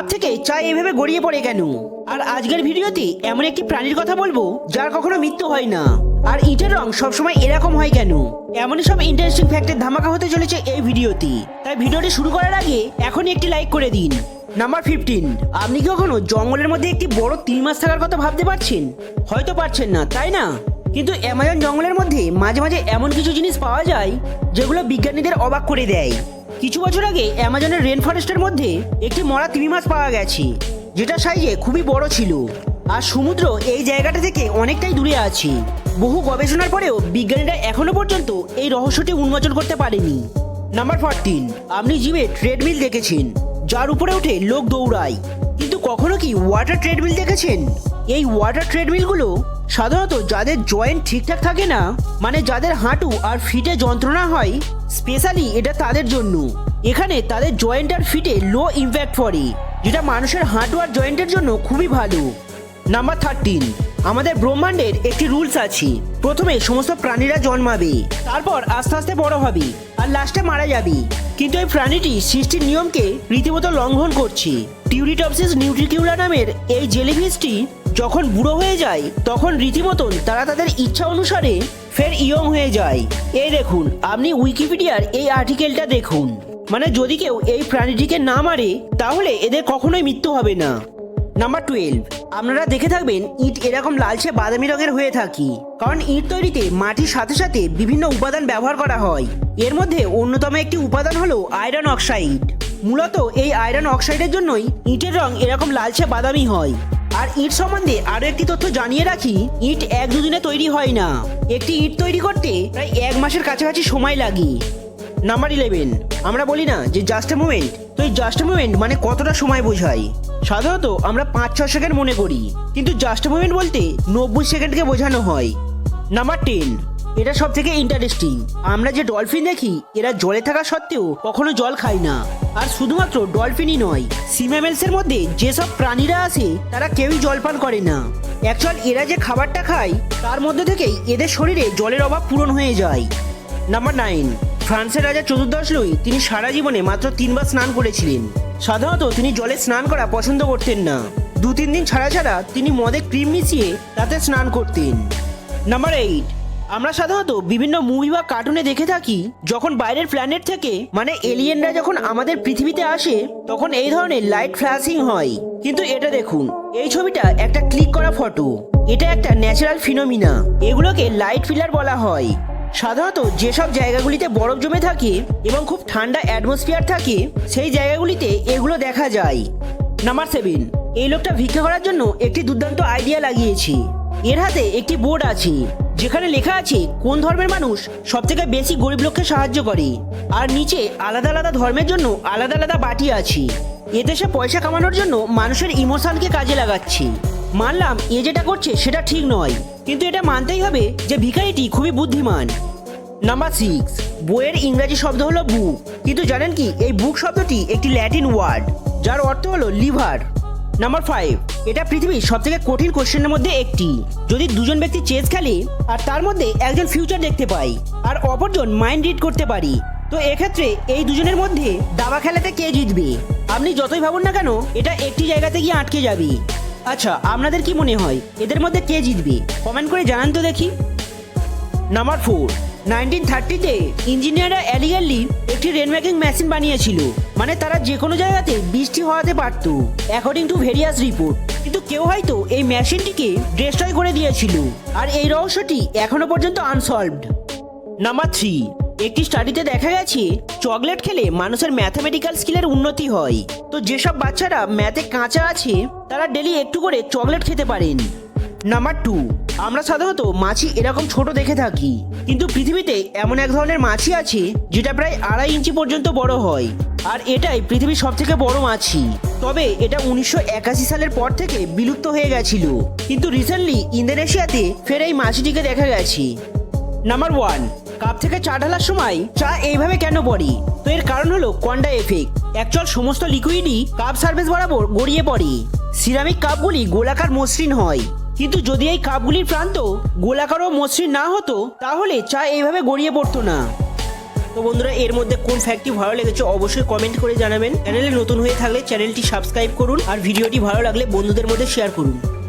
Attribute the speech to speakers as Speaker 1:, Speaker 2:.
Speaker 1: Cup থেকে চা এইভাবে গড়িয়ে পড়ে কেন? আর আজকের ভিডিওতে এমন একটি প্রাণীর কথা বলবো যার কখনো মৃত্যু হয় না। আর ইটের রং সবসময় এরকম হয় কেন? এমনই সব ইন্টারেস্টিং ফ্যাক্টের ধামাকা হতে চলেছে এই ভিডিওতে। তাই ভিডিওটি শুরু করার আগে এখনই একটি লাইক করে দিন। নাম্বার 15, আপনি কি কখনো জঙ্গলের মধ্যে একটি বড় 3 মাস থাকার কথা ভাবতে পারছেন? হয়তো পারছেন না, তাই না? কিন্তু অ্যামাজন জঙ্গলের মধ্যে মাঝে মাঝে এমন কিছু জিনিস পাওয়া যায় যেগুলো বিজ্ঞানীদের অবাক করে দেয়। কিছু বছর আগে অ্যামাজনের রেন ফরেস্টের মধ্যে একটি মরা তিমি মাছ পাওয়া গেছে, যেটা সাইজে খুবই বড় ছিল। আর সমুদ্র এই জায়গাটা থেকে অনেকটাই দূরে আছে। বহু গবেষণার পরেও বিজ্ঞানীরা এখনো পর্যন্ত এই রহস্যটি উন্মোচন করতে পারেনি। নাম্বার 14, আপনি জিমে ট্রেডমিল দেখেছেন যার উপরে উঠে লোক দৌড়ায়, কিন্তু কখনো কি ওয়াটার ট্রেডমিল দেখেছেন? এই ওয়াটার ট্রেডমিলগুলো সাধারণত যাদের জয়েন্ট ঠিকঠাক থাকে না, মানে যাদের হাঁটু আর ফিটে যন্ত্রণা হয়, স্পেশালি এটা তাদের জন্য। এখানে তাদের জয়েন্ট আর ফিটে লো ইমপ্যাক্ট পড়ে, যেটা মানুষের হাঁটু আর জয়েন্টের জন্য খুবই ভালো। নাম্বার 13, আমাদের ব্রহ্মাণ্ডের একটি রুলস আছে। প্রথমে সমস্ত প্রাণীরা জন্মাবে, তারপর আস্তে আস্তে বড় হবে আর লাস্টে মারা যাবে। কিন্তু এই প্রাণীটি সৃষ্টির নিয়মকে রীতিমতো লঙ্ঘন করছে। টিউরিটপসিস নিউট্রিকিউলা নামের এই জেলিফিশটি যখন বুড়ো হয়ে যায় তখন রীতিমতন তারা তাদের ইচ্ছা অনুসারে ফের ইয়ং হয়ে যায়। এই দেখুন, আপনি উইকিপিডিয়ার এই আর্টিকেলটা দেখুন। মানে যদি কেউ এই প্রাণীটিকে না মারে তাহলে এদের কখনোই মৃত্যু হবে না। নাম্বার 12, আপনারা দেখে থাকবেন ইট এরকম লালচে বাদামি রঙের হয়ে থাকে, কারণ ইট তৈরিতে মাটির সাথে সাথে বিভিন্ন উপাদান ব্যবহার করা হয়। এর মধ্যে অন্যতম একটি উপাদান হলো আয়রন অক্সাইড। মূলত এই আয়রন অক্সাইডের জন্যই ইটের রং এরকম লালচে বাদামি হয়। আর ইট সম্বন্ধে আরো একটি তথ্য জানিয়ে রাখি, ইট 1-2 দিনে তৈরি হয় না। একটি ইট তৈরি করতে প্রায় 1 মাসের কাছাকাছি সময় লাগে। নাম্বার 11, আমরা বলি না যে জাস্ট এ মোমেন্ট, তো এই জাস্ট এ মোমেন্ট মানে কতটা সময় বোঝায়? সাধারণত আমরা 5-6 সেকেন্ড মনে করি, কিন্তু জাস্ট এ মোমেন্ট বলতে 90 সেকেন্ডকে বোঝানো হয়। নাম্বার 10, এটা সব থেকে ইন্টারেস্টিং। আমরা যে ডলফিন দেখি এরা জলে থাকা সত্ত্বেও কখনো জল খায় না। আর শুধুমাত্র ডলফিনই নয়, সি ম্যামেলসের মধ্যে যেসব প্রাণীরা আছে তারা কেউই জল পান করে না। অ্যাকচুয়াল এরা যে খাবারটা খায় তার মধ্যে থেকেই এদের শরীরে জলের অভাব পূরণ হয়ে যায়। নাম্বার 9, ফ্রান্সের রাজা চতুর্দশ লুই তিনি সারা জীবনে মাত্র 3 বার স্নান করেছিলেন। সাধারণত তিনি জলে স্নান করা পছন্দ করতেন না। 2-3 দিন ছাড়া ছাড়া তিনি মদে ক্রিম মিশিয়ে তাতে স্নান করতেন। নাম্বার 8, আমরা সাধারণত বিভিন্ন মুভি বা কার্টুনে দেখে থাকি যখন বাইরের প্ল্যানেট থেকে মানে এলিয়েনরা যখন আমাদের পৃথিবীতে আসে তখন এই ধরনের লাইট ফ্ল্যাশিং হয়। কিন্তু এটা দেখুন, এই ছবিটা একটা ক্লিক করা ফটো। এটা একটা ন্যাচারাল ফিনোমিনা। এগুলোকে লাইট পিলার বলা হয়। সাধারণত যেসব জায়গাগুলিতে বরফ জমে থাকে এবং খুব ঠান্ডা অ্যাটমসফিয়ার থাকে সেই জায়গাগুলিতে এগুলো দেখা যায়। নাম্বার 7, এই লোকটা ভিক্ষা করার জন্য একটি দুর্দান্ত আইডিয়া লাগিয়েছে। এর হাতে একটি বোর্ড আছে যেখানে লেখা আছে কোন ধর্মের মানুষ সব থেকে বেশি গরিব লোককে সাহায্য করে, আর নিচে আলাদা আলাদা ধর্মের জন্য আলাদা আলাদা বাটি আছে। এতে সে পয়সা কামানোর জন্য মানুষের ইমোশনকে কাজে লাগাচ্ছে। মানলাম এ যেটা করছে সেটা ঠিক নয়, কিন্তু এটা মানতেই হবে যে ভিখারিটি খুবই বুদ্ধিমান। নাম্বার 6, বইয়ের ইংরাজি শব্দ হলো বুক, কিন্তু জানেন কি এই বুক শব্দটি একটি ল্যাটিন ওয়ার্ড যার অর্থ হলো লিভার। নাম্বার 5, এটা পৃথিবীর সব থেকে কঠিন কোশ্চেনের মধ্যে একটি। যদি দুজন ব্যক্তি চেস খেলে আর তার মধ্যে একজন ফিউচার দেখতে পায় আর অপরজন মাইন্ড রিড করতে পারি, তো এক্ষেত্রে এই দুজনের মধ্যে দাবা খেলাতে কে জিতবে? আপনি যতই ভাবুন না কেন এটা একটি জায়গাতে গিয়ে আটকে যাবে। আচ্ছা, আপনাদের কি মনে হয় এদের মধ্যে কে জিতবে? কমেন্ট করে জানান তো দেখি। নাম্বার 4, 1930-তে ইঞ্জিনিয়াররা অ্যালিগালি একটি রেনমেকিং মেশিন বানিয়েছিল, মানে তারা যে কোনো জায়গাতে বৃষ্টি হওয়াতে পারত অ্যাকর্ডিং টু ভেরিয়াস রিপোর্ট। কিন্তু কেউ হয়তো এই মেশিনটিকে ডিস্ট্রয় করে দিয়েছিল, আর এই রহস্যটি এখনো পর্যন্ত আনসলভড। নাম্বার 3, একটি স্টাডিতে দেখা গেছে চকলেট খেলে মানুষের ম্যাথামেটিক্যাল স্কিলের উন্নতি হয়। তো যেসব বাচ্চারা ম্যাথে কাঁচা আছে তারা ডেলি একটু করে চকলেট খেতে পারেন। নাম্বার 2, আমরা সাধারণত মাছি এরকম ছোট দেখে থাকি, কিন্তু পৃথিবীতে এমন এক ধরনের মাছি আছে যেটা প্রায় 2.5 ইঞ্চি পর্যন্ত বড় হয়, আর এটাই পৃথিবীর সব থেকে বড় মাছি। তবে এটা 1981 সালের পর থেকে বিলুপ্ত হয়ে গেছিল, কিন্তু রিসেন্টলি ইন্দোনেশিয়াতে ফের এই মাছিটিকে দেখা গেছে। নাম্বার 1, কাপ থেকে চা ঢালার সময় চা এইভাবে কেন পড়ে? তো এর কারণ হলো কোয়ান্টা এফেক্ট। অ্যাকচুয়াল সমস্ত লিকুইডই কাপ সারফেস বরাবর গড়িয়ে পড়ে। সিরামিক কাপগুলি গোলাকার মসৃণ হয়, কিন্তু যদি এই কাপগুলির প্রান্ত গোলাকার ও মসৃণ না হতো তাহলে চা এইভাবে গড়িয়ে পড়তো না। তো বন্ধুরা এর মধ্যে কোন ফ্যাক্টটি ভালো লেগেছে অবশ্যই কমেন্ট করে জানাবেন। চ্যানেলে নতুন হয়ে থাকলে চ্যানেলটি সাবস্ক্রাইব করুন আর ভিডিওটি ভালো লাগলে বন্ধুদের মধ্যে শেয়ার করুন।